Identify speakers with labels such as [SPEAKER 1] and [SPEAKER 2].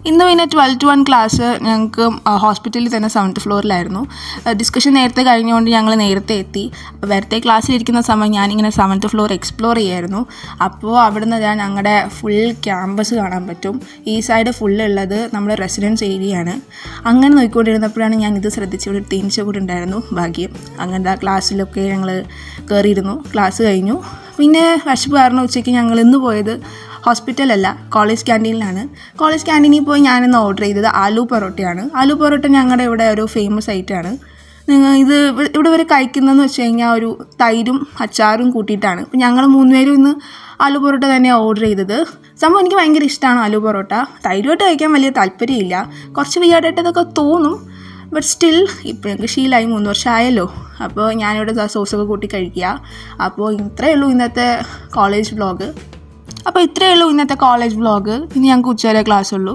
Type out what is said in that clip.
[SPEAKER 1] ഇന്ന് പിന്നെ 12 to 1 class ഞങ്ങൾക്ക് ഹോസ്പിറ്റലിൽ തന്നെ 7th ഫ്ലോറിലായിരുന്നു. ഡിസ്കഷൻ നേരത്തെ കഴിഞ്ഞുകൊണ്ട് ഞങ്ങൾ നേരത്തെ എത്തി. അപ്പോൾ വെറുതെ ക്ലാസ്സിലിരിക്കുന്ന സമയം ഞാനിങ്ങനെ 7th ഫ്ലോർ എക്സ്പ്ലോർ ചെയ്യായിരുന്നു. അപ്പോൾ അവിടെ നിന്ന് ഞങ്ങളുടെ ഫുൾ ക്യാമ്പസ് കാണാൻ പറ്റും. ഈ സൈഡ് ഫുള്ളുള്ളത് നമ്മുടെ റെസിഡൻസ് ഏരിയയാണ്. അങ്ങനെ നോക്കിക്കൊണ്ടിരുന്നപ്പോഴാണ് ഞാൻ ഇത് ശ്രദ്ധിച്ചുകൊണ്ട് തേനീച്ച കൂടെ ഉണ്ടായിരുന്നു. ഭാഗ്യം. അങ്ങനത്തെ ആ ക്ലാസ്സിലൊക്കെ ഞങ്ങൾ കയറിയിരുന്നു. ക്ലാസ് കഴിഞ്ഞു. പിന്നെ വിശപ്പ് കാരണം ഉച്ചയ്ക്ക് ഞങ്ങൾ ഇന്ന് പോയത് ഹോസ്പിറ്റലല്ല, കോളേജ് ക്യാൻറ്റീനിലാണ്. കോളേജ് ക്യാൻറ്റീനിൽ പോയി ഞാനിന്ന് ഓർഡർ ചെയ്തത് ആലു പൊറോട്ടയാണ്. ആലു പൊറോട്ട ഞങ്ങളുടെ ഇവിടെ ഒരു ഫേമസ് ഐറ്റമാണ്. ഇത് ഇവിടെ വരെ കഴിക്കുന്നതെന്ന് വെച്ച് കഴിഞ്ഞാൽ ഒരു തൈരും അച്ചാറും കൂട്ടിയിട്ടാണ്. അപ്പോൾ ഞങ്ങൾ 3 പേരും ഇന്ന് ആലു പൊറോട്ട തന്നെയാണ് ഓർഡർ ചെയ്തത്. സംഭവം എനിക്ക് ഭയങ്കര ഇഷ്ടമാണ് ആലു പൊറോട്ട. തൈരുമായിട്ട് കഴിക്കാൻ വലിയ താല്പര്യമില്ല, കുറച്ച് വിയാടായിട്ടതൊക്കെ തോന്നും. ബട്ട് സ്റ്റിൽ ഇപ്പോൾ ഞങ്ങൾക്ക് ശീലമായി, 3 വർഷമായല്ലോ. അപ്പോൾ ഞാനിവിടെ സോസൊക്കെ കൂട്ടി കഴിക്കുക. അപ്പോൾ ഇത്രയേ ഉള്ളൂ ഇന്നത്തെ കോളേജ് വ്ളോഗ്. ഇനി ഞങ്ങൾക്ക് ഉച്ചവരെ ക്ലാസ് ഉള്ളൂ.